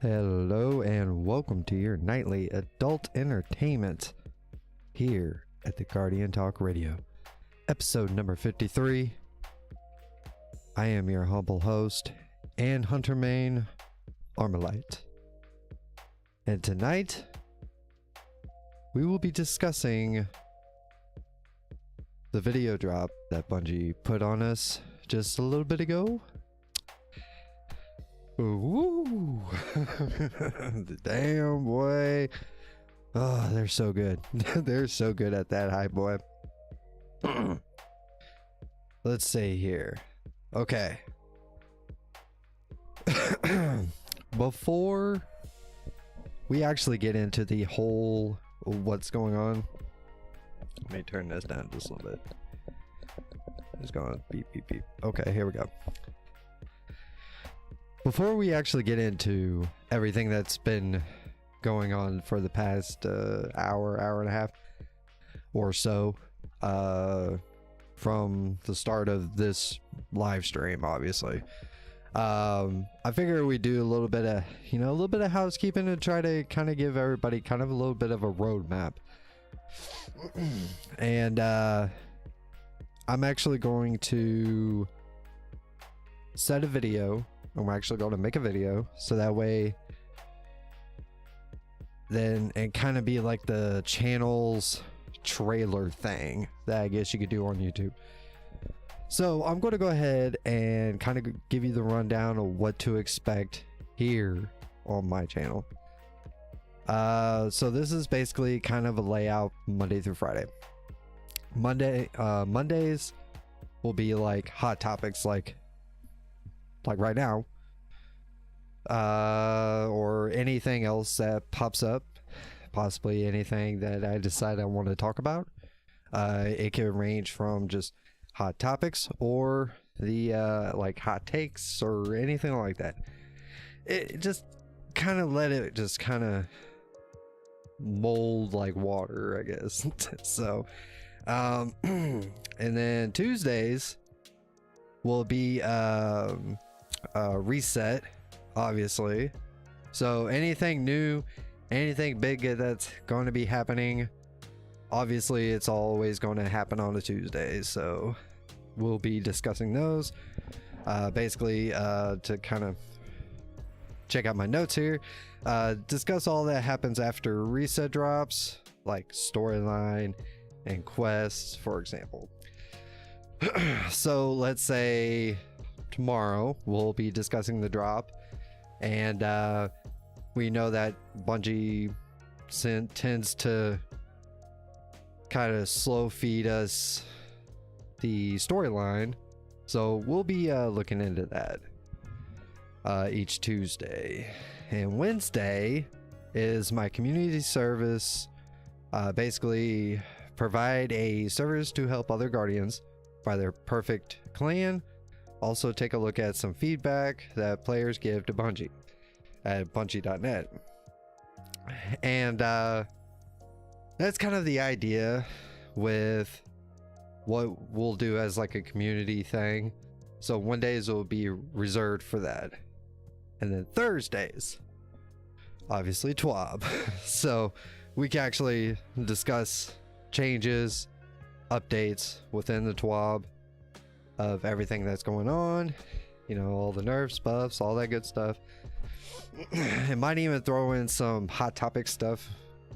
Hello and welcome to your nightly adult entertainment here at the Guardian Talk Radio, episode number 53. I am your humble host and hunter main, Armalite. And tonight, we will be discussing the video drop that Bungie put on us just a little bit ago. Ooh. Damn, boy. Oh, they're so good. They're so good at that hype, boy. Let's see here. Okay. Before we actually get into the whole what's going on, let me turn this down just a little bit. It's going beep, beep, beep. Okay, here we go. Before we actually get into everything that's been going on for the past hour and a half or so, from the start of this live stream, obviously, I figure we do a little bit of housekeeping to try to kind of give everybody kind of a little bit of a roadmap. And I'm actually going to set a video. I'm actually going to make a video so that way then it kind of be like the channel's trailer thing that I guess you could do on YouTube. So I'm going to go ahead and kind of give you the rundown of what to expect here on my channel. So this is basically kind of a layout Monday through Friday. Mondays will be like hot topics like right now, or anything else that pops up, possibly anything that I decide I want to talk about. It can range from just hot topics or the like hot takes or anything like that. It just kind of let it just kind of mold like water, I guess. So and then Tuesdays will be reset, obviously. So anything new, anything big that's going to be happening, obviously it's always going to happen on a Tuesday, so we'll be discussing those. Basically, to kind of check out my notes here, discuss all that happens after reset drops, like storyline and quests, for example. So let's say tomorrow we'll be discussing the drop, and we know that Bungie tends to kind of slow feed us the storyline, so we'll be looking into that each Tuesday. And Wednesday is my community service. Basically provide a service to help other guardians by their perfect clan. Also take a look at some feedback that players give to Bungie at bungie.net. And that's kind of the idea with what we'll do as like a community thing. So Mondays will be reserved for that. And then Thursdays, obviously TWAB. So we can actually discuss changes, updates within the TWAB of everything that's going on, you know, all the nerfs, buffs, all that good stuff. It might even throw in some hot topic stuff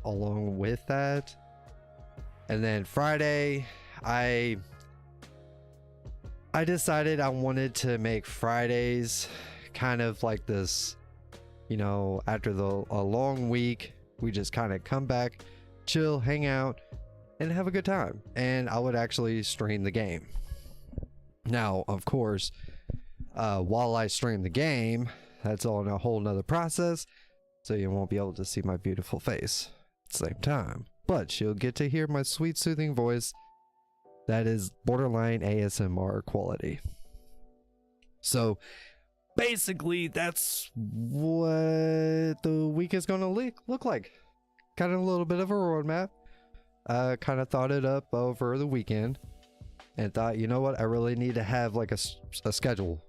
along with that. And then Friday, I decided I wanted to make Fridays kind of like this, you know, after a long week, we just kind of come back, chill, hang out, and have a good time. And I would actually stream the game. Now, of course, while I stream the game, that's all in a whole nother process, so you won't be able to see my beautiful face at the same time. But you'll get to hear my sweet, soothing voice that is borderline ASMR quality. So basically, that's what the week is going to look like. Kind of a little bit of a roadmap. Kind of thought it up over the weekend and thought, you know what, I really need to have like a schedule.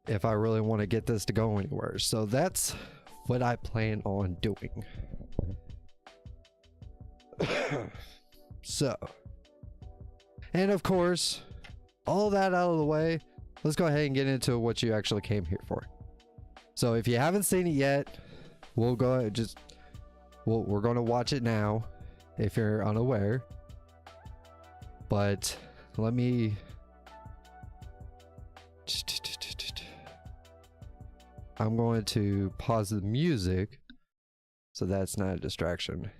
if I really want to get this to go anywhere. So that's what I plan on doing. So, and of course, all that out of the way, let's go ahead and get into what you actually came here for. So if you haven't seen it yet, we'll go ahead, we're going to watch it now if you're unaware. But let me, I'm going to pause the music so that's not a distraction.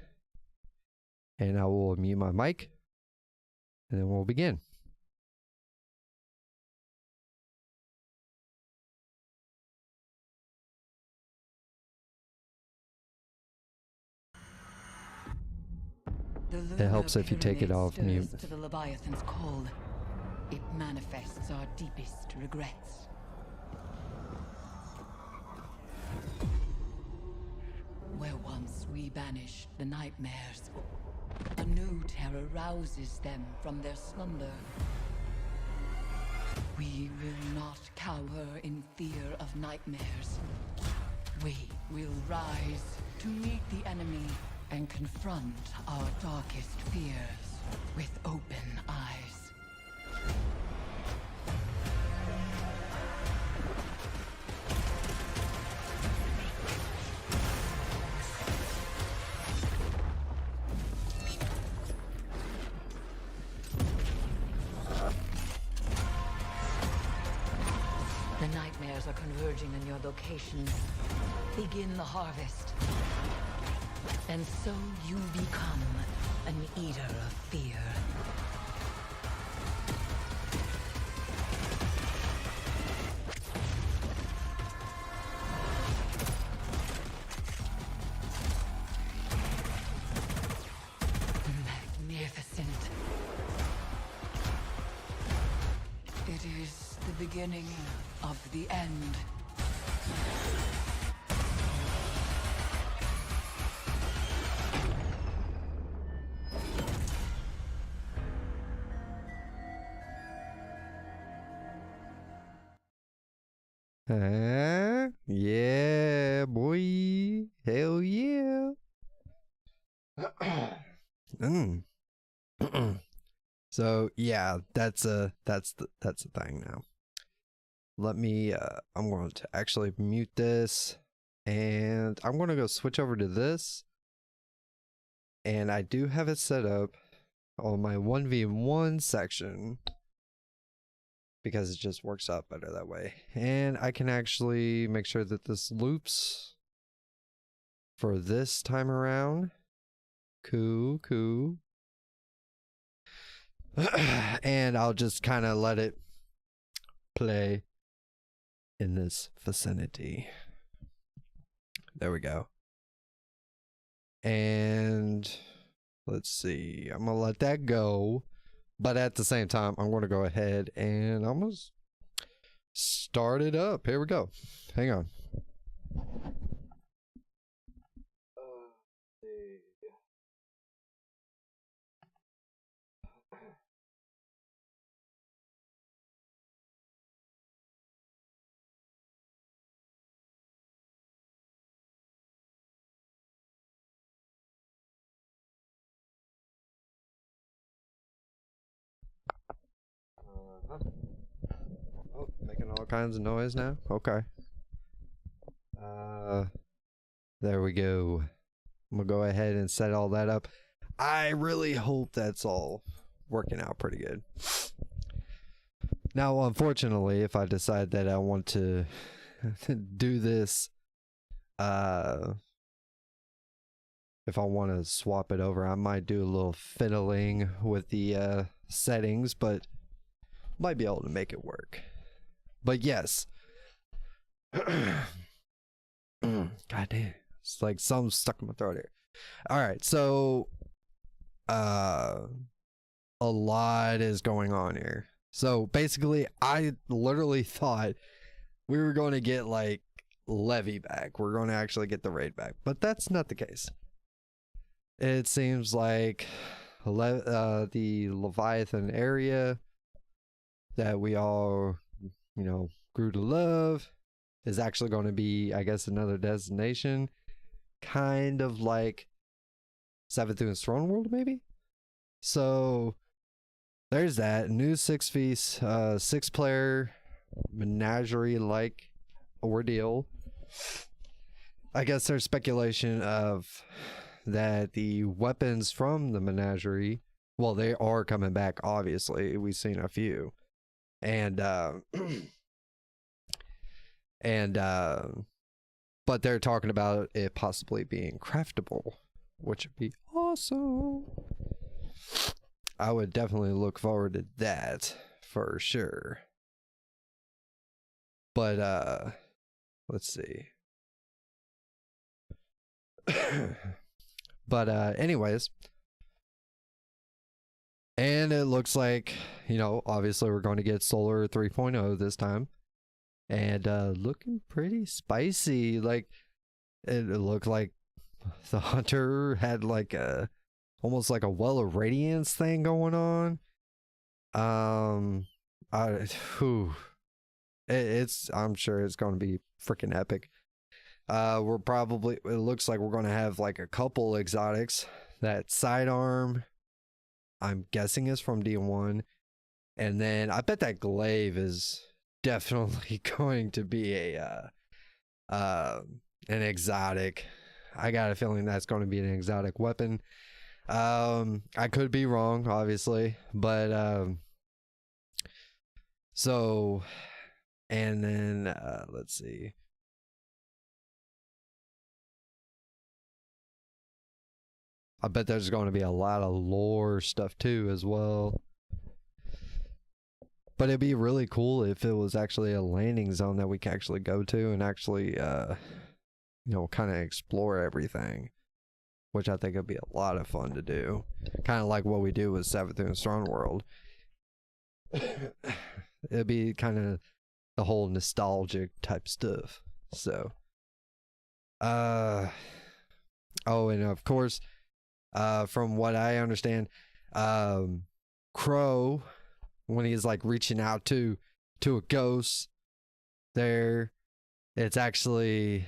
And I will mute my mic and then we'll begin. It helps if you take it off mute. To the Leviathan's call. It manifests our deepest regrets. Where once we banished the nightmares, a new terror rouses them from their slumber. We will not cower in fear of nightmares. We will rise to meet the enemy and confront our darkest fears with open eyes. The nightmares are converging in your location. Begin the harvest. And so you become an eater of fear. Magnificent. It is the beginning of the end. Yeah, boy. Hell yeah. So yeah, that's the thing now. Let me I'm going to actually mute this and I'm going to go switch over to this. And I do have it set up on my 1v1 section, because it just works out better that way. And I can actually make sure that this loops for this time around. Cool. And I'll just kind of let it play in this vicinity. There we go. And let's see, I'm gonna let that go. But at the same time, I'm going to go ahead and I'm going to start it up. Here we go. Hang on. Oh, making all kinds of noise now. Okay. There we go. I'm gonna go ahead and set all that up. I really hope that's all working out pretty good. Now, unfortunately, if I decide that I want to do this, if I want to swap it over, I might do a little fiddling with the settings, but might be able to make it work. But yes. God damn. It's like something stuck in my throat here. Alright, so a lot is going on here. So basically, I literally thought we were going to get like Levy back. We're going to actually get the raid back. But that's not the case. It seems like the Leviathan area that we all, Grew to Love is actually going to be, I guess, another destination, kind of like Savathun's Throne World, maybe. So there's that new 6 player menagerie like ordeal. I guess there's speculation of that the weapons from the menagerie, well, they are coming back, obviously. We've seen a few. And but they're talking about it possibly being craftable, which would be awesome. I would definitely look forward to that for sure. But let's see. But anyways, and it looks like, you know, obviously we're going to get Solar 3.0 this time, and looking pretty spicy. Like it looked like the hunter had like a almost like a well of radiance thing going on. It's I'm sure it's going to be freaking epic. We're probably, it looks like we're going to have like a couple exotics. That sidearm, I'm guessing, is from D1, and then I bet that glaive is definitely going to be a an exotic. I got a feeling that's going to be an exotic weapon. I could be wrong, obviously, but so, and then let's see. I bet there's going to be a lot of lore stuff too as well. But it'd be really cool if it was actually a landing zone that we could actually go to and actually, you know, kind of explore everything, which I think would be a lot of fun to do. Kind of like what we do with Savathun's Throne World. It'd be kind of the whole nostalgic type stuff. So, oh, and of course, from what I understand, Crow, when he's like reaching out to a ghost there, it's actually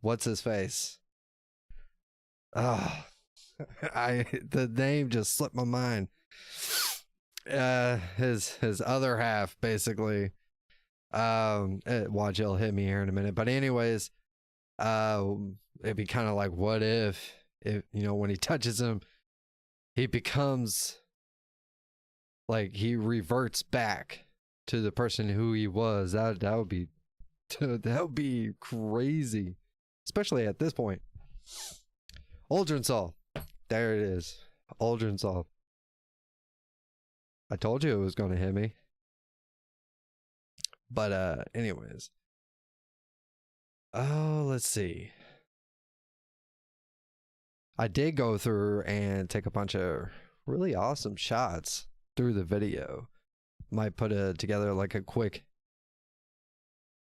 what's his face? Oh, the name just slipped my mind. His other half, basically. Watch, he'll hit me here in a minute. But anyways, it'd be kind of like, what if you know, when he touches him, he becomes like, he reverts back to the person who he was. That would be crazy, especially at this point. Uldren Sol, there it is. Uldren Sol. I told you it was going to hit me. But anyways, oh, let's see. I did go through and take a bunch of really awesome shots through the video. Might put together like a quick,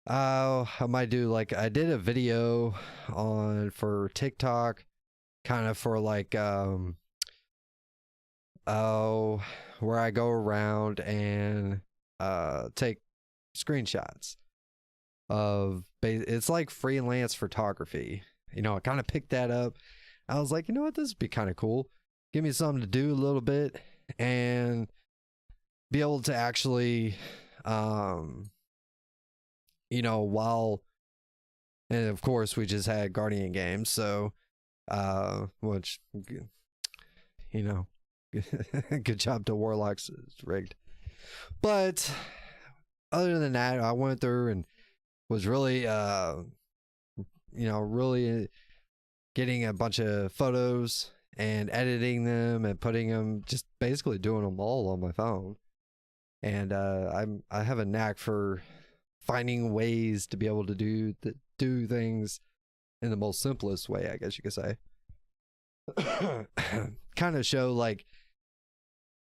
I might do like, I did a video for TikTok, kind of for like where I go around and take screenshots of, it's like freelance photography. You know, I kind of picked that up. I was like, you know what, this would be kind of cool. Give me something to do a little bit and be able to actually, you know, while, and of course we just had Guardian games, so, which, you know, good job to Warlocks, it's rigged. But other than that, I went through and was really, you know, really getting a bunch of photos and editing them and putting them, just basically doing them all on my phone. And I have a knack for finding ways to be able to do things in the most simplest way, I guess you could say. Kind of show, like,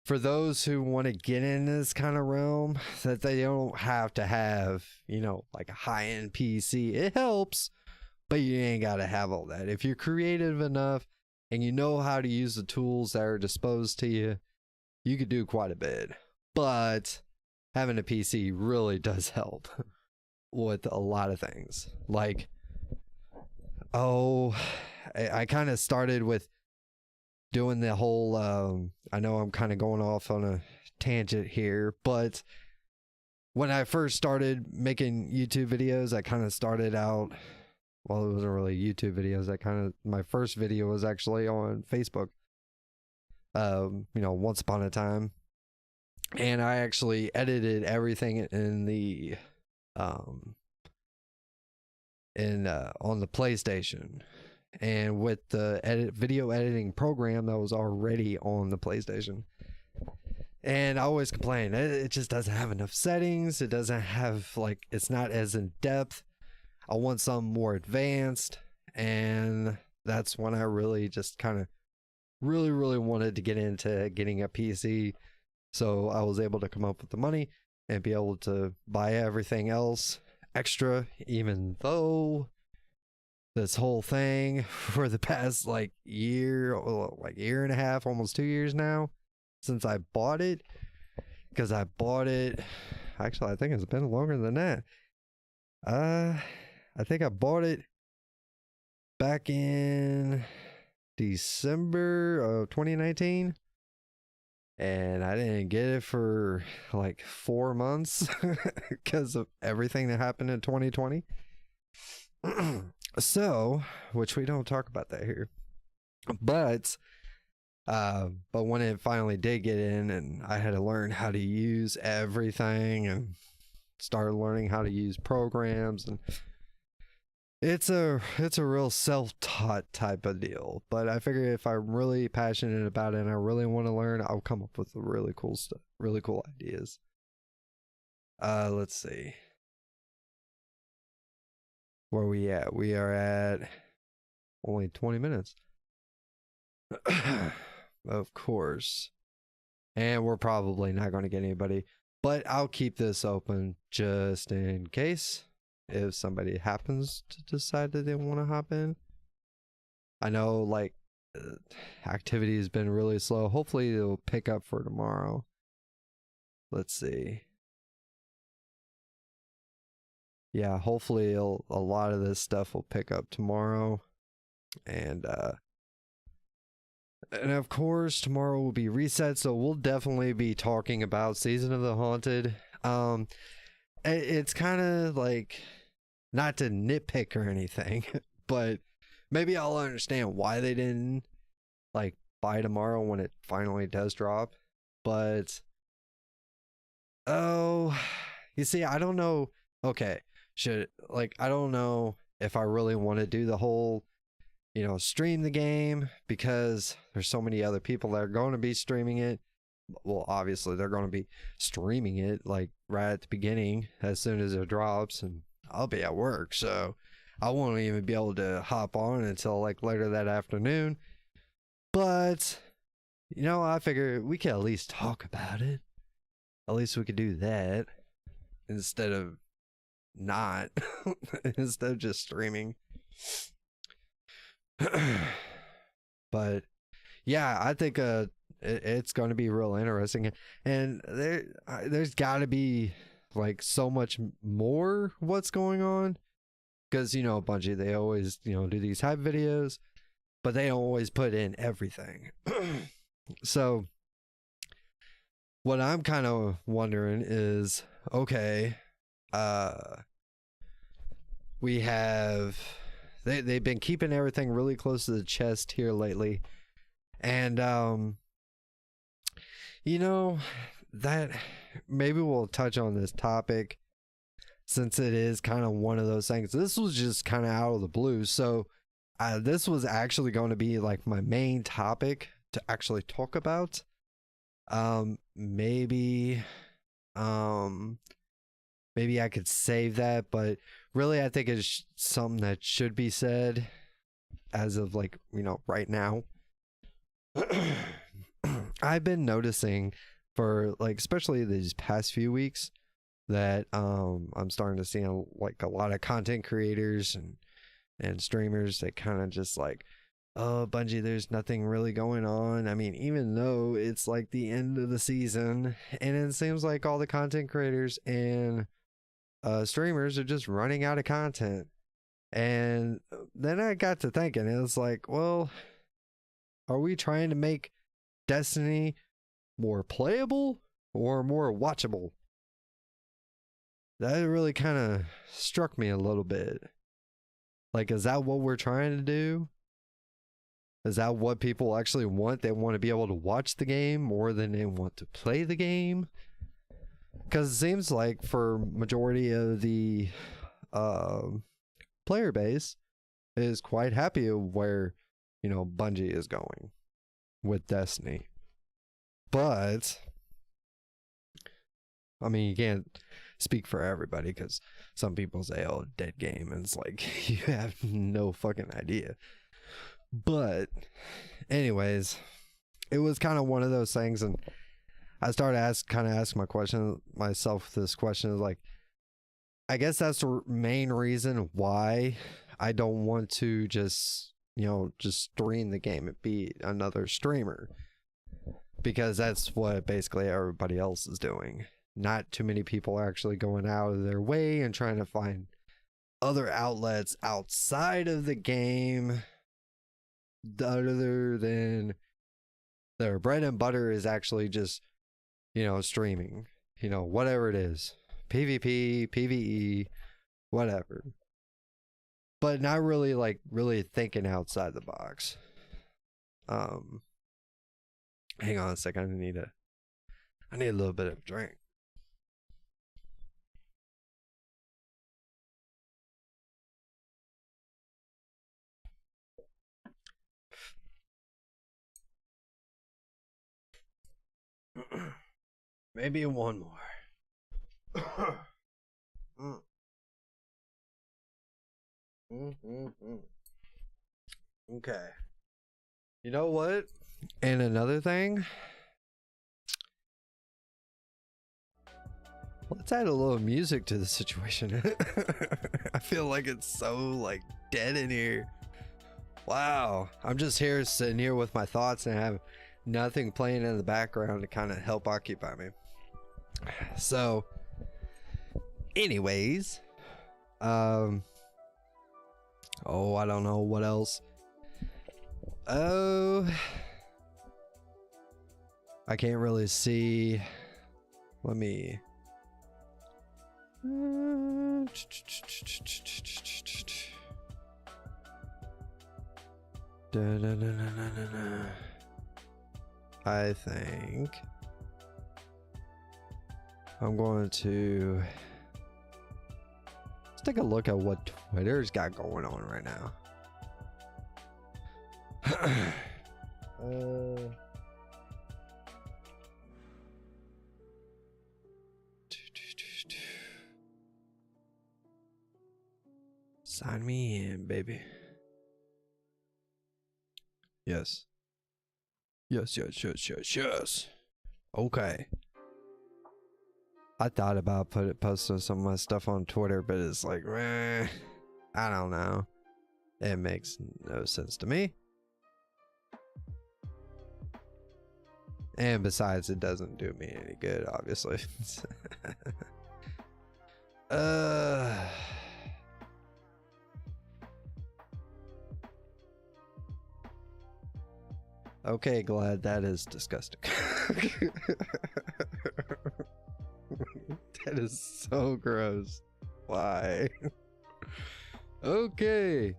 for those who want to get in this kind of realm, that they don't have to have, you know, like a high-end PC. It helps, but you ain't got to have all that. If you're creative enough and you know how to use the tools that are disposed to you, you could do quite a bit but having a PC really does help with a lot of things. Like, I kind of started with doing the whole, I know I'm kind of going off on a tangent here, but when I first started making YouTube videos, I kind of started out, well, it wasn't really YouTube videos. My first video was actually on Facebook, once upon a time. And I actually edited everything in the, on the PlayStation. And with the video editing program that was already on the PlayStation. And I always complain, it just doesn't have enough settings. It doesn't have, like, it's not as in depth. I want something more advanced. And that's when I really just kind of really wanted to get into getting a PC. So I was able to come up with the money and be able to buy everything else extra, even though this whole thing for the past year and a half, almost 2 years now, since I bought it, because I bought it, actually I think it's been longer than that. I think I bought it back in December of 2019, and I didn't get it for 4 months because of everything that happened in 2020. So, which we don't talk about that here, but when it finally did get in, and I had to learn how to use everything and started learning how to use programs, and it's a real self-taught type of deal. But I figure if I'm really passionate about it and I really want to learn, I'll come up with really cool stuff, really cool ideas. Let's see. Where are we at? We are at only 20 minutes. Of course. And we're probably not going to get anybody, but I'll keep this open just in case if somebody happens to decide that they want to hop in. I know activity has been really slow. Hopefully it'll pick up for tomorrow. Let's see. Yeah, hopefully a lot of this stuff will pick up tomorrow. And of course, tomorrow will be reset, so we'll definitely be talking about Season of the Haunted. It's kind of not to nitpick or anything, but maybe I'll understand why they didn't buy tomorrow when it finally does drop. But you see, I don't know. Okay, I don't know if I really want to do the whole stream the game, because there's so many other people that are going to be streaming it. Well, obviously they're going to be streaming it right at the beginning as soon as it drops, and I'll be at work, so I won't even be able to hop on until later that afternoon. But I figure we can at least talk about it. At least we could do that instead of not instead of just streaming. But yeah, I think it's going to be real interesting, and there's got to be so much more what's going on, because Bungie, they always do these hype videos, but they don't always put in everything. So what I'm kind of wondering is, okay, we have they've been keeping everything really close to the chest here lately, and that maybe we'll touch on this topic, since it is kind of one of those things. This was just kind of out of the blue, so this was actually going to be my main topic to actually talk about. Maybe I could save that, but really I think it's something that should be said as of right now. I've been noticing for especially these past few weeks that I'm starting to see a lot of content creators and streamers that kind of just oh, Bungie, there's nothing really going on. I mean, even though it's like the end of the season, and it seems like all the content creators and streamers are just running out of content. And then I got to thinking, it was like, well, are we trying to make Destiny more playable or more watchable? That really kind of struck me a little bit. Like, is that what we're trying to do? Is that what people actually want? They want to be able to watch the game more than they want to play the game? Because it seems like for majority of the player base is quite happy of where, you know, Bungie is going with Destiny. But I mean, you can't speak for everybody, because some people say, oh, dead game, and it's like you have no fucking idea. But anyways, it was kind of one of those things, and I started asking myself this question, is like, I guess that's the main reason why I don't want to just, you know, just stream the game and be another streamer, because that's what basically everybody else is doing. Not too many people are actually going out of their way and trying to find other outlets outside of the game, other than their bread and butter is actually just, you know, streaming, you know, whatever it is, PvP, PvE, whatever, but not really like really thinking outside the box. Hang on a second, I need a little bit of a drink. Maybe one more. Okay. You know what? And another thing, let's add a little music to the situation. I feel like it's so like dead in here. Wow. I'm just here sitting here with my thoughts and I have nothing playing in the background to kind of help occupy me. So anyways, oh, I don't know what else. Oh, I can't really see. Let me I think I'm going to let's take a look at what Twitter's got going on right now. Sign me in, baby. Yes. Yes. Okay. I thought about posting some of my stuff on Twitter, but it's like, I don't know. It makes no sense to me. And besides, it doesn't do me any good, obviously. Okay, glad that is disgusting. That is so gross. Why? Okay.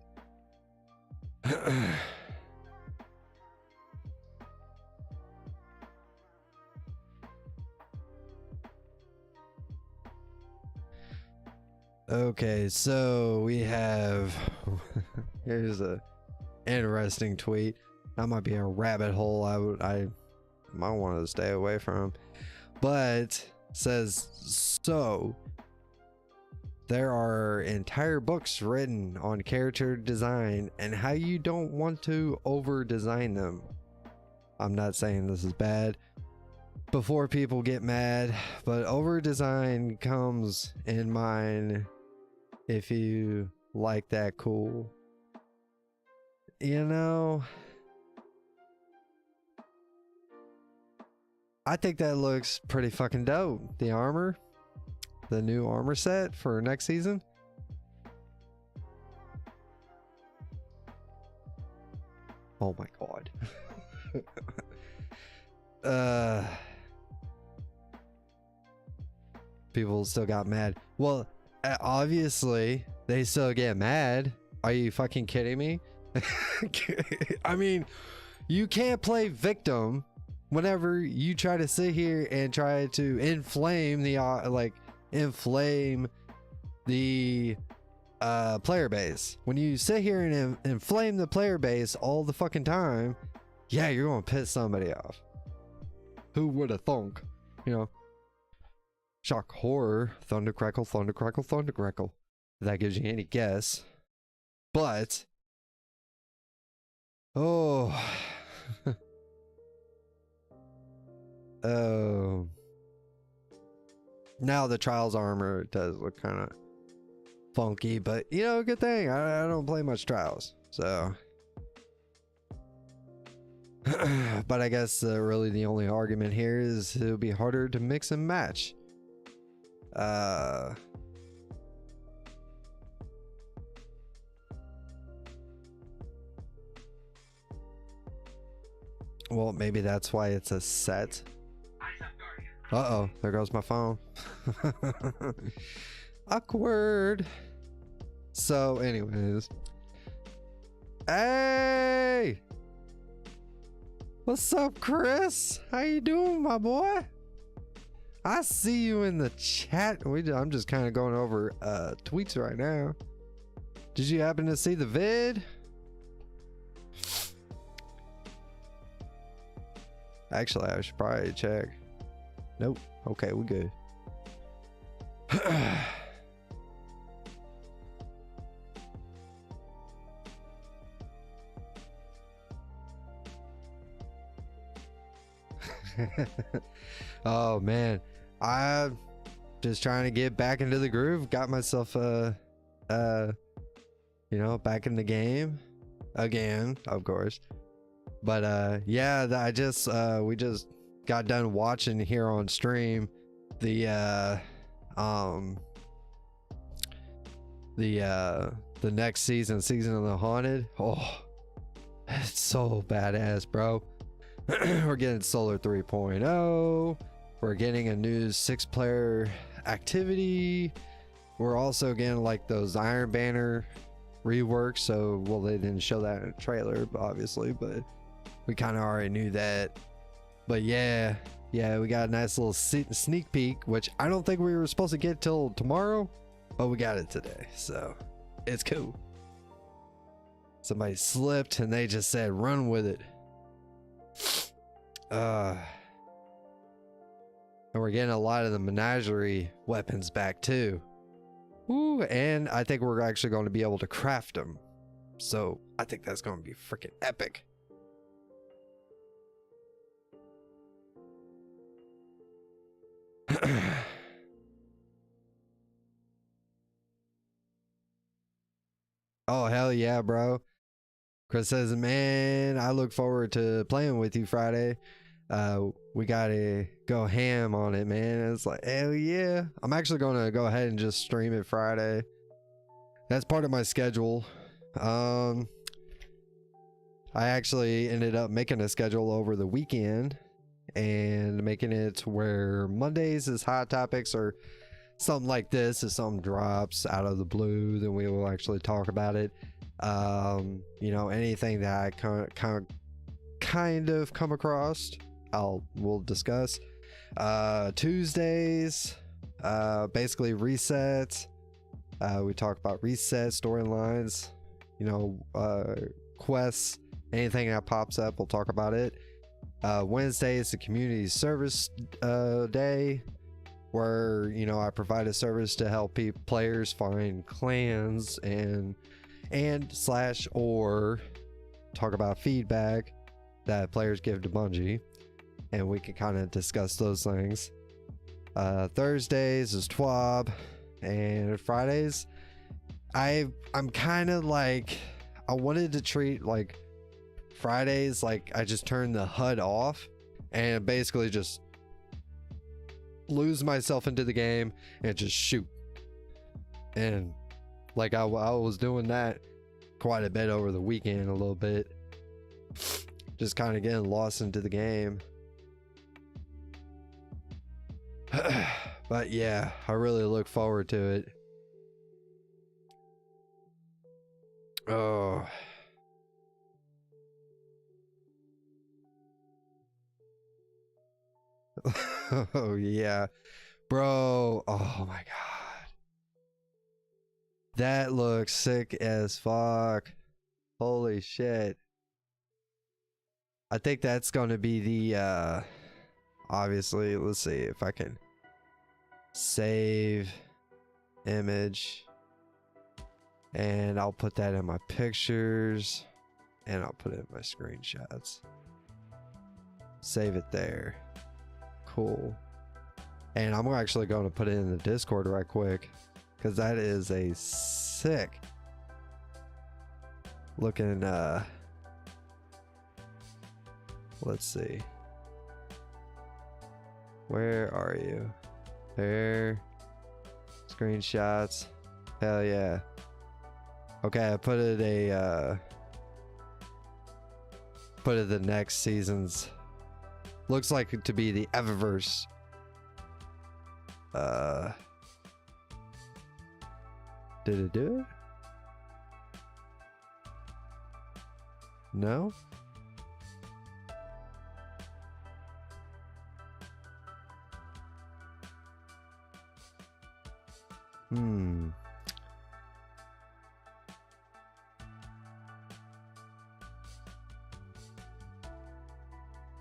Okay, so we have here's a interesting tweet. That might be a rabbit hole I might want to stay away from, but says, so there are entire books written on character design and how you don't want to over design them. I'm not saying this is bad before people get mad, but over design comes in mind if you like that cool you know, I think that looks pretty fucking dope. The armor, the new armor set for next season. Oh my god. People still got mad. Well, obviously they still get mad. Are you fucking kidding me? I mean, you can't play victim whenever you try to sit here and try to inflame the player base. When you sit here and inflame the player base all the fucking time, yeah, you're gonna piss somebody off. Who would have thunk? You know, shock horror, thunder crackle, thunder crackle, thunder crackle. If that gives you any guess. But oh oh, now the trials armor does look kind of funky, but you know, good thing I don't play much trials, so but I guess really the only argument here is it'll be harder to mix and match. Well, maybe that's why it's a set. Uh-oh, there goes my phone. Awkward. So anyways, hey, what's up, Chris? How you doing, my boy? I see you in the chat. I'm just kind of going over tweets right now. Did you happen to see the vid? Actually, I should probably check. Nope. Okay, we good. Oh man, I'm just trying to get back into the groove. Got myself you know, back in the game again, of course. But yeah, we just got done watching here on stream the next season of the Haunted. Oh, it's so badass, bro. We're getting Solar 3.0. We're getting a new 6-player activity. We're also getting like those Iron Banner reworks. So, well, they didn't show that in the trailer, obviously, but we kind of already knew that. But yeah, we got a nice little sneak peek, which I don't think we were supposed to get till tomorrow, but we got it today, so it's cool. Somebody slipped and they just said run with it. And we're getting a lot of the Menagerie Weapons back too. Ooh, and I think we're actually going to be able to craft them, so I think that's going to be freaking epic. Oh hell yeah, bro. Chris says, man, I look forward to playing with you Friday. We gotta go ham on it, man. It's like, hell yeah. I'm actually gonna go ahead and just stream it Friday. That's part of my schedule. I actually ended up making a schedule over the weekend and making it where Mondays is hot topics or something like this. If something drops out of the blue, then we will actually talk about it. You know, anything that I kind of come across, we'll discuss. Tuesdays, basically resets. We talk about reset storylines, you know, quests, anything that pops up, we'll talk about it. Wednesday is the community service day, where, you know, I provide a service to help players find clans and or talk about feedback that players give to Bungie, and we can kind of discuss those things. Thursdays is TWAB, and Fridays I'm kind of like, I wanted to treat like Fridays like I just turned the HUD off and basically just lose myself into the game and just shoot. And like I was doing that quite a bit over the weekend, a little bit, just kind of getting lost into the game. But yeah, I really look forward to it. Oh. Oh yeah, bro. Oh my god, that looks sick as fuck. Holy shit. I think that's gonna be the obviously, let's see if I can save image, and I'll put that in my pictures, and I'll put it in my screenshots. Save it there. Cool. And I'm actually going to put it in the Discord right quick, because that is a sick looking let's see, where are you? There, screenshots. Hell yeah. Okay, I put it the next season's, looks like it to be the Eververse. Did it do it? No?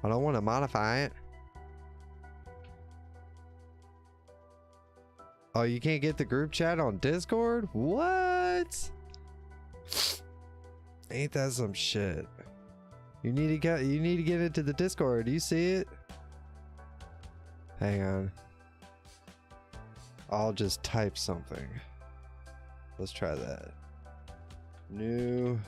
I don't want to modify it. Oh, you can't get the group chat on Discord? What? Ain't that some shit? You need to get into the Discord. Do you see it? Hang on. I'll just type something. Let's try that. New.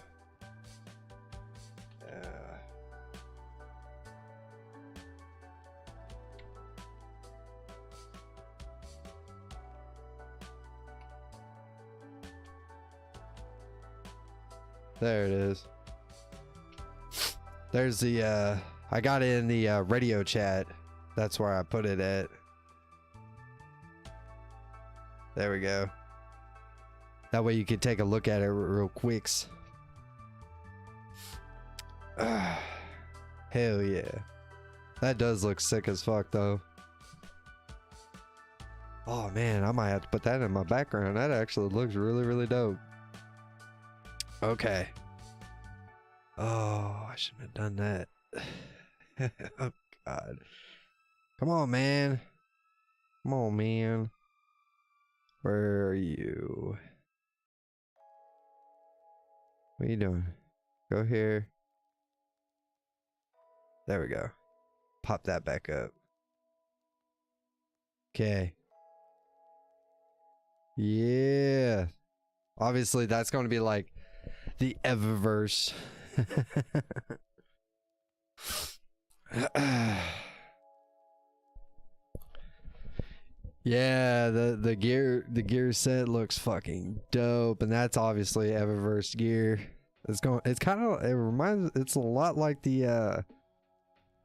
There it is. There's the I got it in the radio chat. That's where I put it at. There we go. That way you can take a look at it real quicks. Hell yeah. That does look sick as fuck though. Oh man, I might have to put that in my background. That actually looks really, really dope. Okay. Oh, I shouldn't have done that. Oh god. Come on, man. Come on, man. Where are you? What are you doing? Go here. There we go. Pop that back up. Okay. Yeah. Obviously, that's going to be like the Eververse. Yeah, the gear set looks fucking dope, and that's obviously Eververse gear. It's a lot like the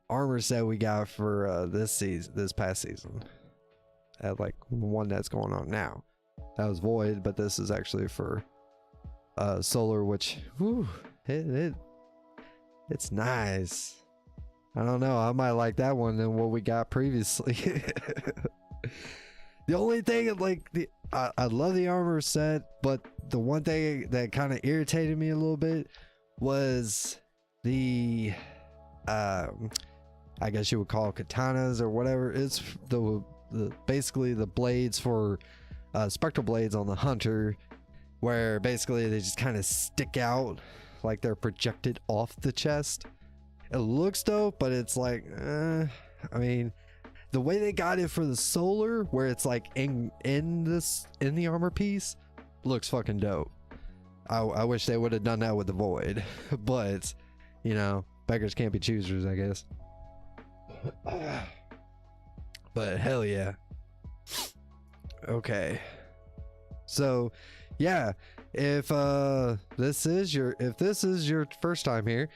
armor set we got for this past season. Like one that's going on now. That was Void, but this is actually for Solar, which whew, it's nice. I don't know, I might like that one than what we got previously. The only thing, like, I love the armor set, but the one thing that kind of irritated me a little bit was the I guess you would call it katanas or whatever. It's the basically the blades for spectral blades on the hunter, where basically they just kind of stick out like they're projected off the chest. It looks dope, but it's like I mean, the way they got it for the solar, where it's like in the armor piece, looks fucking dope. I wish they would have done that with the void, but you know, beggars can't be choosers, I guess. But hell yeah. Okay. So yeah, if this is your first time here,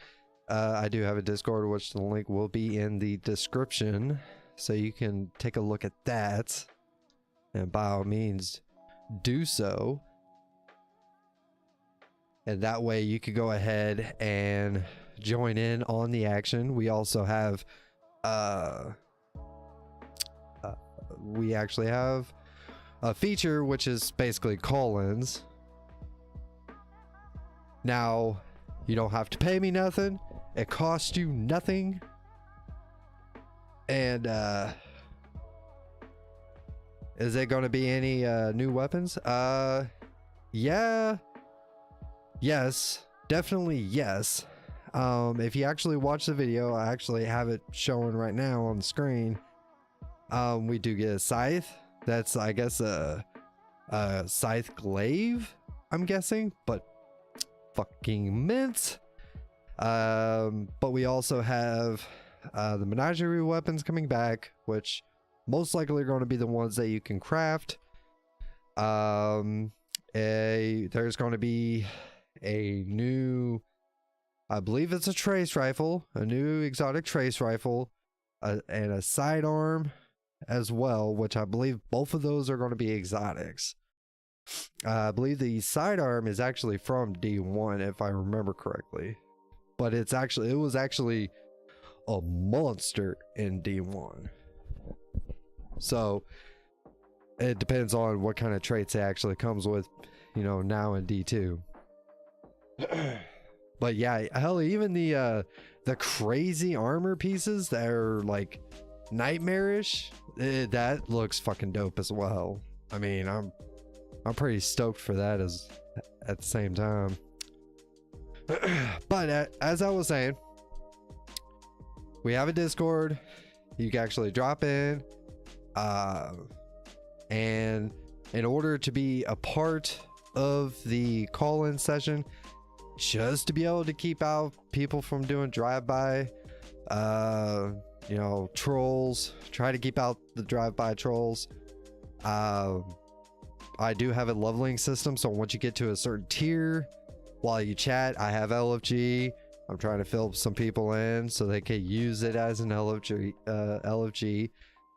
I do have a Discord, which the link will be in the description, so you can take a look at that, and by all means do so. And that way you could go ahead and join in on the action. We also have we actually have a feature which is basically call-ins. Now, you don't have to pay me nothing. It costs you nothing. And is it going to be any new weapons? Yeah. Yes, definitely yes. If you actually watch the video, I actually have it showing right now on the screen. We do get a scythe. That's, I guess, a scythe glaive, I'm guessing, but fucking mint. But we also have the Menagerie Weapons coming back, which most likely are going to be the ones that you can craft. There's going to be a new, I believe it's a trace rifle, a new exotic trace rifle, and a sidearm as well, which I believe both of those are going to be exotics. I believe the sidearm is actually from D1, if I remember correctly, but it was actually a monster in D1. So it depends on what kind of traits it actually comes with, you know, now in D2. But yeah, hell, even the crazy armor pieces that are like nightmarish, that looks fucking dope as well. I mean, I'm pretty stoked for that at the same time. But as I was saying, we have a Discord. You can actually drop in, and in order to be a part of the call-in session, just to be able to keep out people from doing drive-by, you know, trolls, try to keep out the drive-by trolls. I do have a leveling system, so once you get to a certain tier, while you chat, I have LFG. I'm trying to fill some people in so they can use it as an LFG.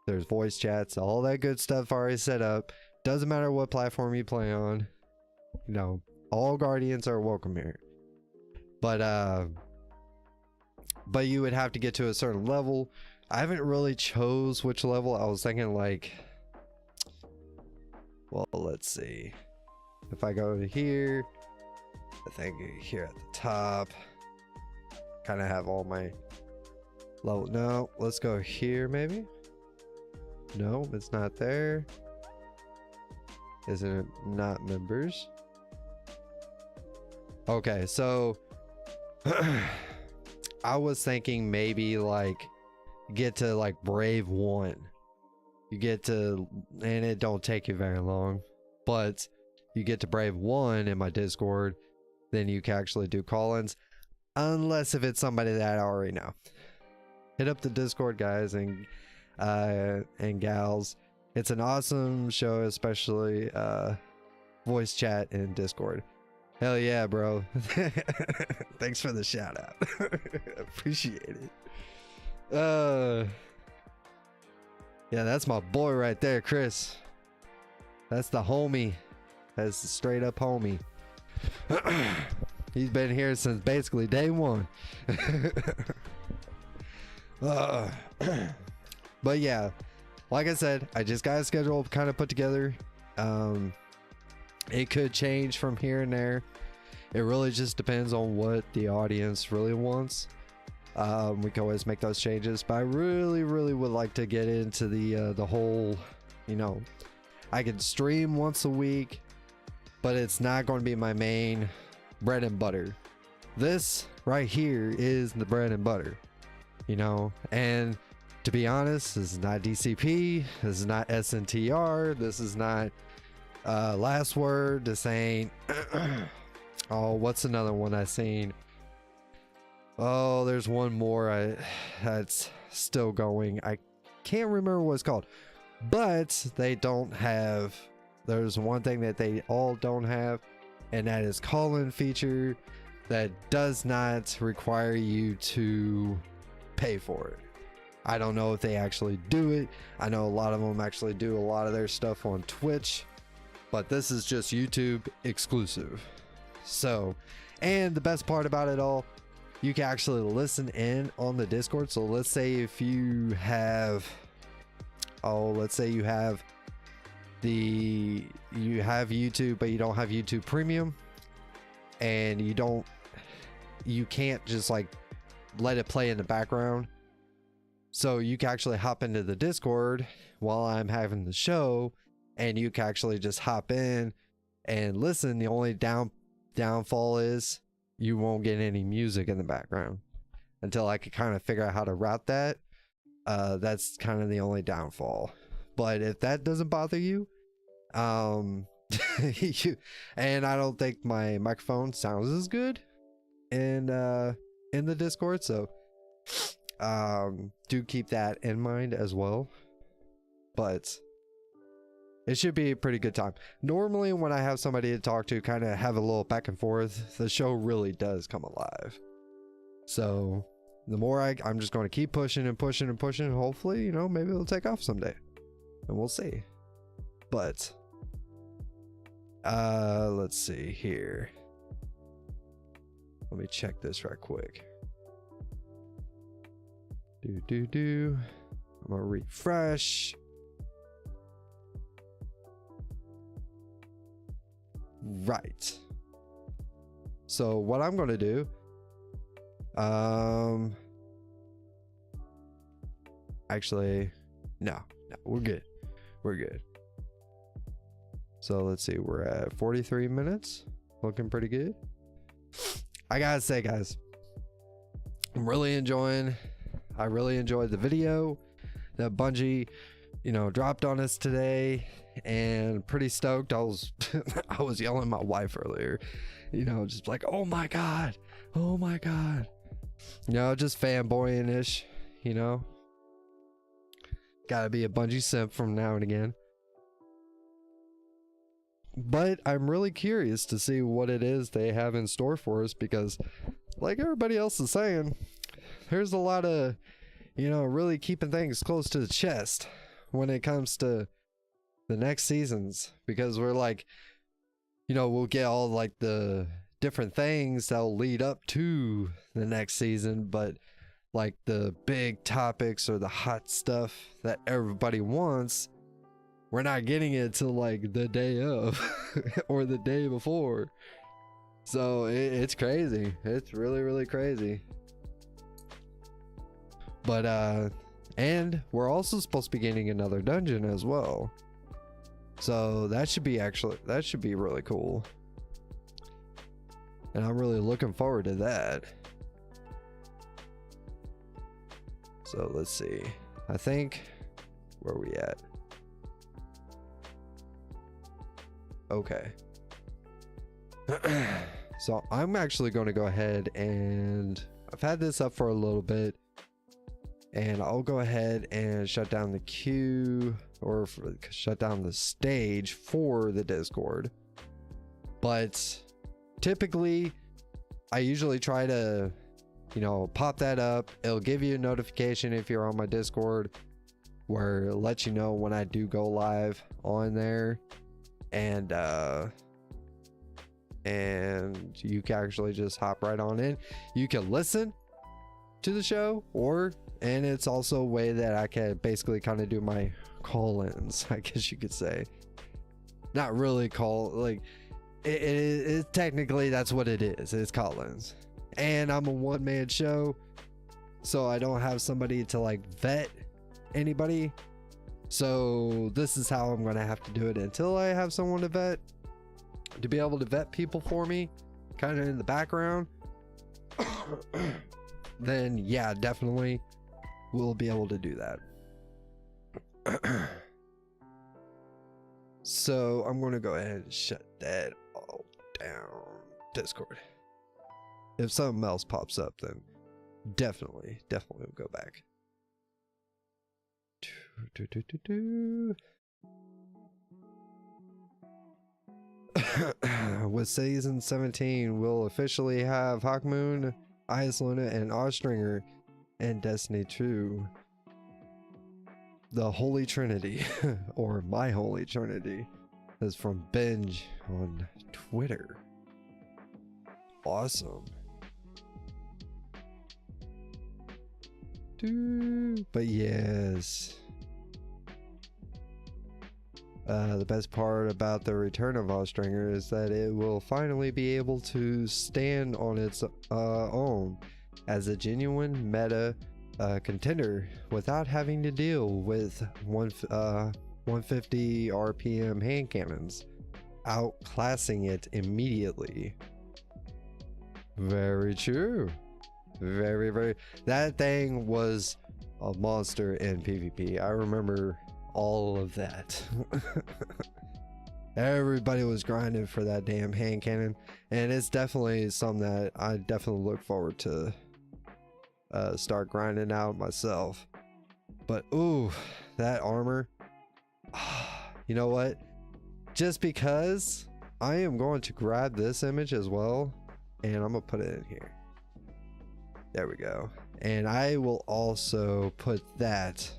There's voice chats, all that good stuff already set up. Doesn't matter what platform you play on, you know, all guardians are welcome here. But you would have to get to a certain level. I haven't really chose which level. I was thinking, like, well, let's see. If I go to here, I think here at the top, kind of have all my level. No, let's go here maybe. No, it's not there. Isn't it not members? Okay, so I was thinking maybe like get to like Brave 1. You get to, and it don't take you very long, but you get to Brave 1 in my Discord, then you can actually do call-ins, unless if it's somebody that I already know. Hit up the Discord, guys and gals. It's an awesome show, especially voice chat in Discord. Hell yeah, bro. Thanks for the shout out. Appreciate it. Yeah, that's my boy right there, Chris. That's the homie. That's the straight up homie. He's been here since basically day one. But yeah, like I said, I just got a schedule kind of put together. It could change from here and there. It really just depends on what the audience really wants. We can always make those changes, but I really would like to get into the whole, you know, I can stream once a week, but it's not going to be my main bread and butter. This right here is the bread and butter, you know. And to be honest, this is not DCP, this is not SNTR, this is not last word. This ain't Oh, what's another one I seen? Oh, there's one more that's still going. I can't remember what it's called, but they don't have. There's one thing that they all don't have, and that is call-in feature that does not require you to pay for it. I don't know if they actually do it. I know a lot of them actually do a lot of their stuff on Twitch, but this is just YouTube exclusive. So, and the best part about it all, you can actually listen in on the Discord. So let's say if you have, let's say you have YouTube, but you don't have YouTube Premium, and you can't just like let it play in the background. So you can actually hop into the Discord while I'm having the show, and you can actually just hop in and listen. The only downfall is you won't get any music in the background until I could kind of figure out how to route that. That's kind of the only downfall. But if that doesn't bother you, and I don't think my microphone sounds as good in the Discord, so do keep that in mind as well. But it should be a pretty good time. Normally when I have somebody to talk to, kind of have a little back and forth, the show really does come alive. So the more I'm just going to keep pushing and pushing and pushing, and hopefully, you know, maybe it'll take off someday, and we'll see. But let's see here. Let me check this right quick. I'm gonna refresh. Right. So what I'm gonna do, actually, no, we're good. So let's see, we're at 43 minutes, looking pretty good. I gotta say, guys, I really enjoyed the video that Bungie, you know, dropped on us today, and pretty stoked. I was yelling at my wife earlier, you know, just like, oh my god, you know, just fanboying ish, you know, gotta be a Bungie simp from now and again. But I'm really curious to see what it is they have in store for us, because like everybody else is saying, there's a lot of, you know, really keeping things close to the chest when it comes to the next seasons, because we're like, you know, we'll get all like the different things that'll lead up to the next season, but like the big topics or the hot stuff that everybody wants, we're not getting it till like the day of or the day before. So it's crazy. It's really, really crazy. But and we're also supposed to be getting another dungeon as well. So that should be really cool. And I'm really looking forward to that. So let's see. I think, where are we at? Okay. So I'm actually going to go ahead, and I've had this up for a little bit, and I'll go ahead and shut down the queue, or shut down the stage for the Discord. But typically I usually try to, you know, pop that up. It'll give you a notification if you're on my Discord, where it lets you know when I do go live on there. And you can actually just hop right on in. You can listen to the show, and it's also a way that I can basically kind of do my call-ins, I guess you could say. Not really it technically that's what it is. It's call-ins. And I'm a one-man show, so I don't have somebody to like vet anybody. So this is how I'm gonna have to do it until I have someone to vet, to be able to vet people for me, kind of in the background. Then yeah, definitely we'll be able to do that. So I'm gonna go ahead and shut that all down. Discord. If something else pops up, then definitely we'll go back. With season 17, we'll officially have Hawkmoon, Ice Luna, and Ostringer in Destiny 2. The Holy Trinity, or My Holy Trinity, is from Binge on Twitter. Awesome. But yes. The best part about the return of Ostringer is that it will finally be able to stand on its own as a genuine meta contender without having to deal with 150 RPM hand cannons, outclassing it immediately. Very true. Very. That thing was a monster in PvP. I remember all of that. Everybody was grinding for that damn hand cannon, and it's definitely something that I definitely look forward to start grinding out myself. But ooh, that armor. You know what? Just because, I am going to grab this image as well, and I'm gonna put it in here. There we go. And I will also put that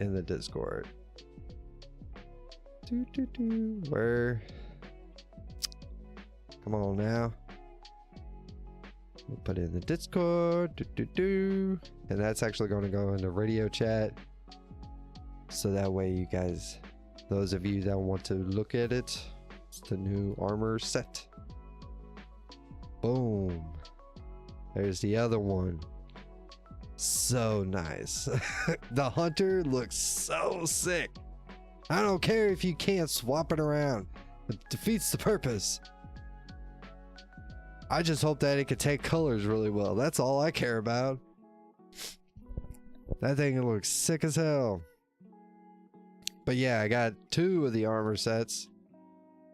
in the Discord. Where? Come on now. We'll put it in the Discord. And that's actually going to go in the radio chat. So that way you guys, those of you that want to look at it, it's the new armor set. Boom. There's the other one. So nice. The hunter looks so sick. I don't care if you can't swap it around. It defeats the purpose. I just hope that it could take colors really well. That's all I care about. That thing looks sick as hell. But yeah, I got 2 of the armor sets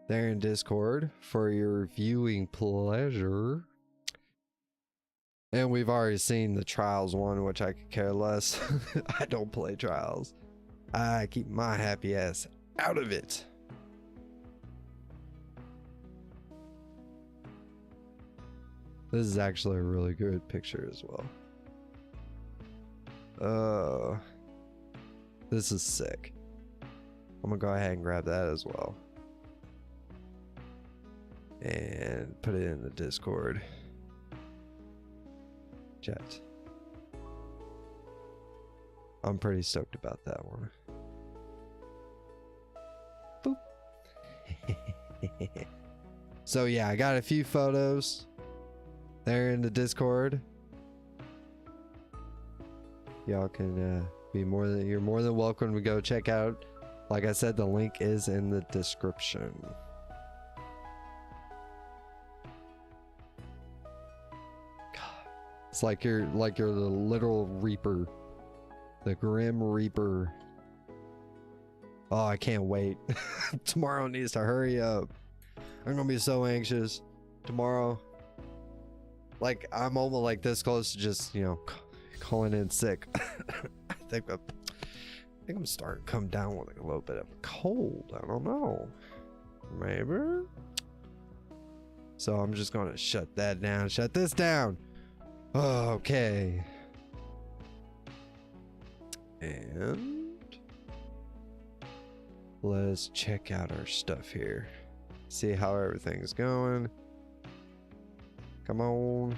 there in Discord for your viewing pleasure. And we've already seen the Trials one, which I could care less. I don't play Trials. I keep my happy ass out of it. This is actually a really good picture as well. This is sick. I'm gonna go ahead and grab that as well. And put it in the Discord chat. I'm pretty stoked about that one. Boop. So yeah, I got a few photos there in the Discord. Y'all can you're more than welcome to go check out. Like I said, the link is in the description. God, it's like you're the literal Reaper. The Grim Reaper. Oh, I can't wait. Tomorrow needs to hurry up. I'm gonna be so anxious tomorrow. Like, I'm almost like this close to just, you know, calling in sick. I think I'm starting to come down with like a little bit of a cold. I don't know. Maybe. So I'm just gonna shut that down. Shut this down. Okay. And let's check out our stuff here. See how everything's going. Come on.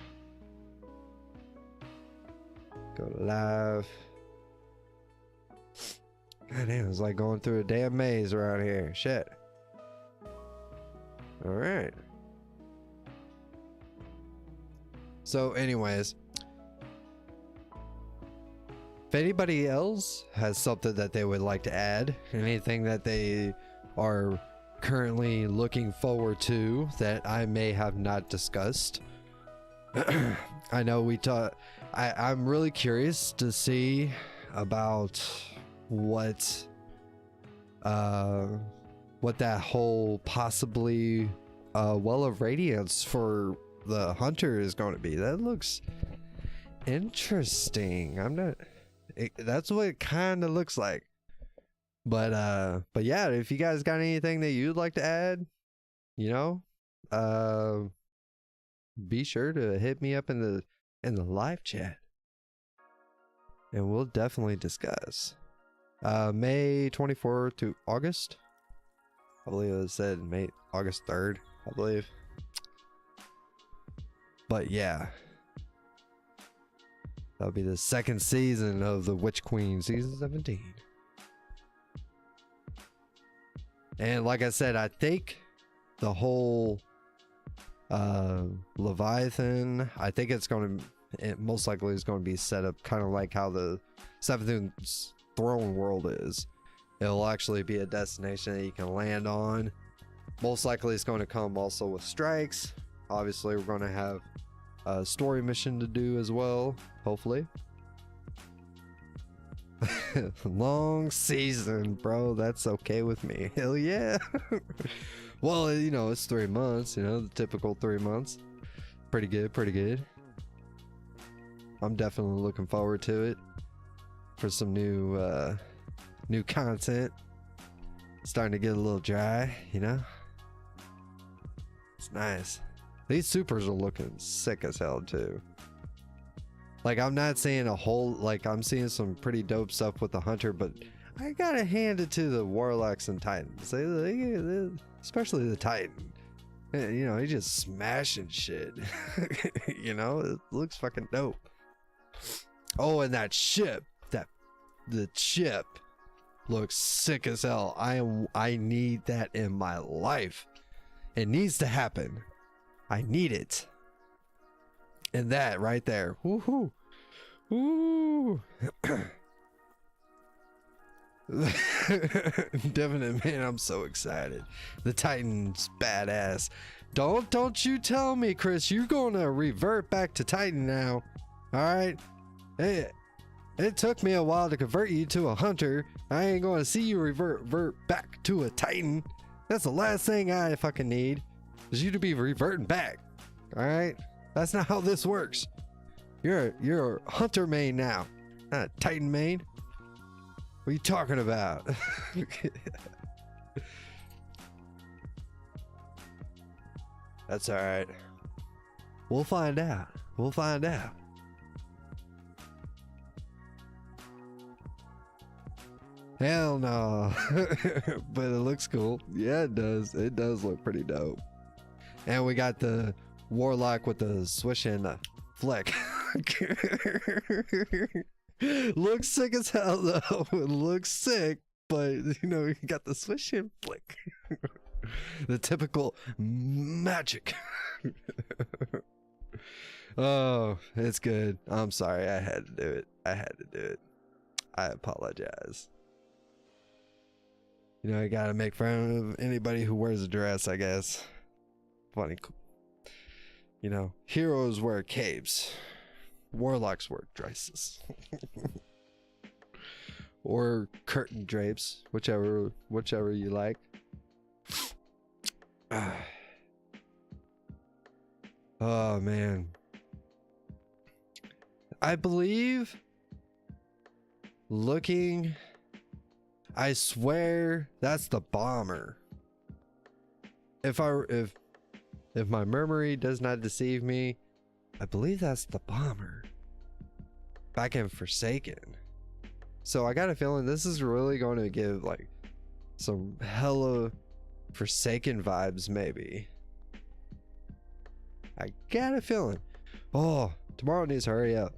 Go live. God damn, it's like going through a damn maze around here. Shit. Alright. So anyways, if anybody else has something that they would like to add, anything that they are currently looking forward to that I may have not discussed. I know we talked. I'm really curious to see about what that whole possibly well of radiance for the hunter is going to be. That looks interesting. That's what it kind of looks like. But yeah, if you guys got anything that you'd like to add, you know, be sure to hit me up in the live chat, and we'll definitely discuss. May 24th to August, I believe it said August 3rd, I believe. But yeah, that'll be the second season of the Witchqueen, season 17. And like I said, I think the whole Leviathan, I think it most likely is going to be set up kind of like how the Seventh Throne world is. It'll actually be a destination that you can land on. Most likely it's going to come also with strikes. Obviously we're going to have a story mission to do as well, hopefully. Long season, bro. That's okay with me. Hell yeah. Well, you know, it's 3 months, you know, the typical 3 months. Pretty good, pretty good. I'm definitely looking forward to it for some new content. Starting to get a little dry, you know. It's nice. These supers are looking sick as hell too. Like, I'm not seeing a whole, like, I'm seeing some pretty dope stuff with the hunter, but I gotta hand it to the warlocks and titans. Especially the titan. You know, he's just smashing shit. You know, it looks fucking dope. Oh, and that ship, the chip looks sick as hell. I need that in my life. It needs to happen. I need it. And that right there. Woohoo. Ooh. Definite, man, I'm so excited. The Titan's badass. Don't you tell me, Chris, you're gonna revert back to Titan now. Alright? It took me a while to convert you to a hunter. I ain't gonna see you revert back to a Titan. That's the last thing I fucking need, is you to be reverting back. Alright? That's not how this works. You're a hunter main now, not a Titan main. What are you talking about? That's alright. We'll find out. We'll find out. Hell no. But it looks cool. Yeah, it does. It does look pretty dope. And we got the warlock with the swish and the flick. Looks sick as hell though. It looks sick, but you know, you got the swish and flick. The typical magic. Oh, it's good. I'm sorry, I had to do it. I apologize. You know, you gotta make fun of anybody who wears a dress, I guess. Funny. You know, heroes wear capes. Warlocks wear dresses. Or curtain drapes, whichever you like. Oh man. I believe I swear that's the bomber. If my memory does not deceive me, I believe that's the bomber back in Forsaken. So I got a feeling this is really going to give like some hella Forsaken vibes, maybe. I got a feeling. Oh, tomorrow needs to hurry up.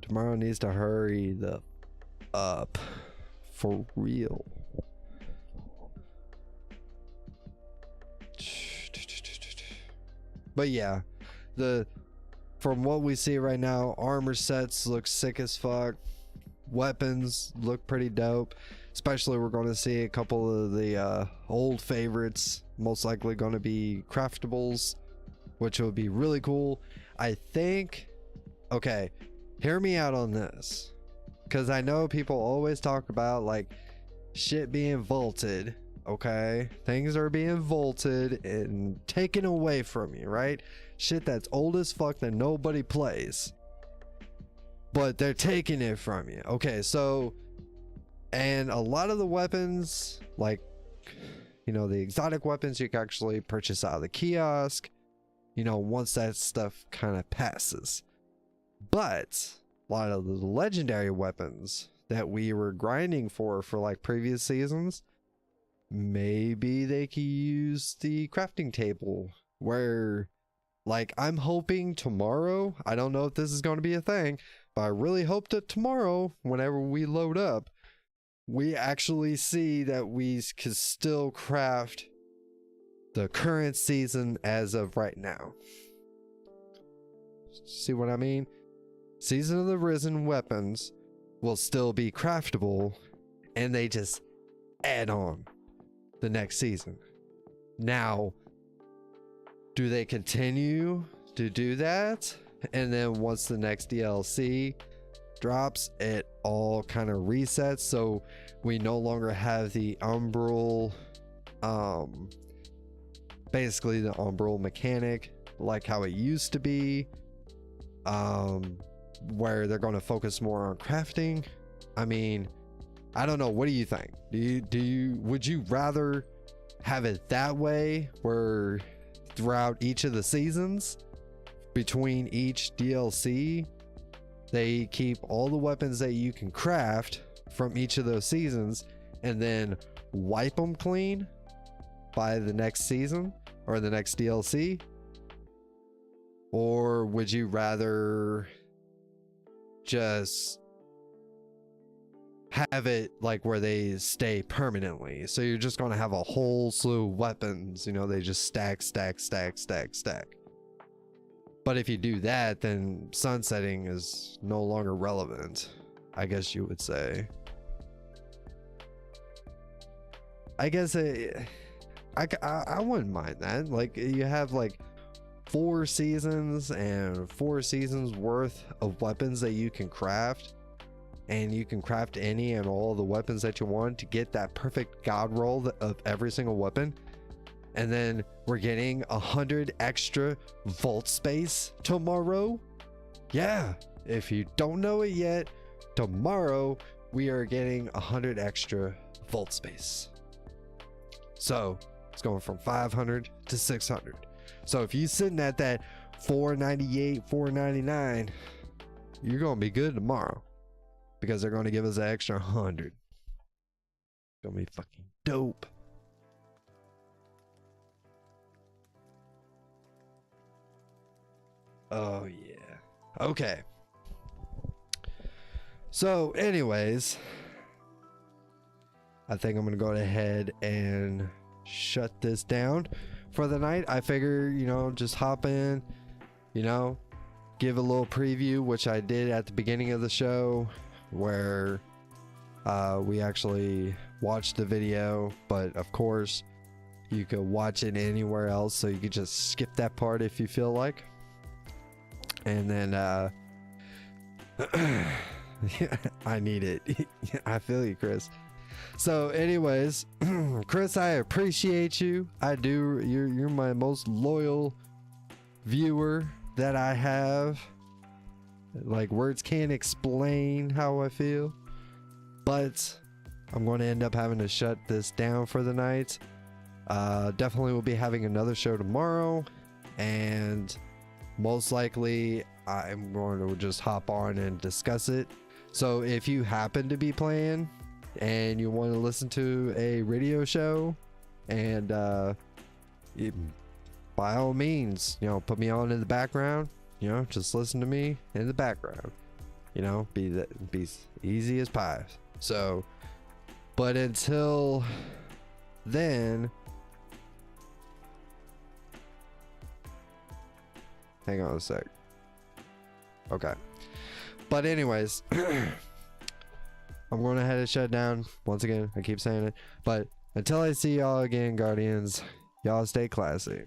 Tomorrow needs to hurry the up for real. But yeah, from what we see right now, armor sets look sick as fuck. Weapons look pretty dope. Especially we're going to see a couple of the old favorites. Most likely going to be craftables, which would be really cool. I think, okay, hear me out on this, because I know people always talk about like shit being vaulted. okay? Things are being vaulted and taken away from you, right? Shit that's old as fuck that nobody plays, but they're taking it from you. Okay, so, and a lot of the weapons, like, you know, the exotic weapons, you can actually purchase out of the kiosk, you know, once that stuff kind of passes. But a lot of the legendary weapons that we were grinding for like previous seasons, maybe they could use the crafting table, where, like, I'm hoping tomorrow, I don't know if this is going to be a thing, but I really hope that tomorrow, whenever we load up, we actually see that we can still craft the current season as of right now. See what I mean? Season of the Risen weapons will still be craftable, and they just add on the next season. Now, do they continue to do that? And then once the next DLC drops, it all kind of resets, so we no longer have the umbral, basically the umbral mechanic like how it used to be, where they're going to focus more on crafting. I mean, I don't know, what do you think? Would you rather have it that way, where throughout each of the seasons, between each DLC, they keep all the weapons that you can craft from each of those seasons and then wipe them clean by the next season or the next DLC? Or would you rather just have it like where they stay permanently, so you're just going to have a whole slew of weapons, you know, they just stack. But if you do that, then sunsetting is no longer relevant, I guess you would say. I guess I wouldn't mind that. Like, you have like 4 seasons and 4 seasons worth of weapons that you can craft, and you can craft any and all the weapons that you want to get that perfect god roll of every single weapon. And then we're getting 100 extra vault space tomorrow. Yeah, if you don't know it yet, tomorrow we are getting 100 extra vault space. So it's going from 500 to 600. So if you're sitting at that 498, 499, you're gonna be good tomorrow, because they're gonna give us an extra 100. It's gonna be fucking dope. Oh yeah. Okay. So anyways, I think I'm gonna go ahead and shut this down for the night. I figure, you know, just hop in, you know, give a little preview, which I did at the beginning of the show, where we actually watched the video, but of course you could watch it anywhere else, so you could just skip that part if you feel like. And then I need it. I feel you, Chris. So anyways, Chris, I appreciate you. I do. You're my most loyal viewer that I have. Like, words can't explain how I feel, but I'm going to end up having to shut this down for the night. Definitely will be having another show tomorrow, and most likely I'm going to just hop on and discuss it. So if you happen to be playing and you want to listen to a radio show, and by all means, you know, put me on in the background, you know, just listen to me in the background, you know, be easy as pie. So, but until then, hang on a sec. Okay. But anyways, I'm going to head and shut down. Once again, I keep saying it. But until I see y'all again, Guardians, y'all stay classy.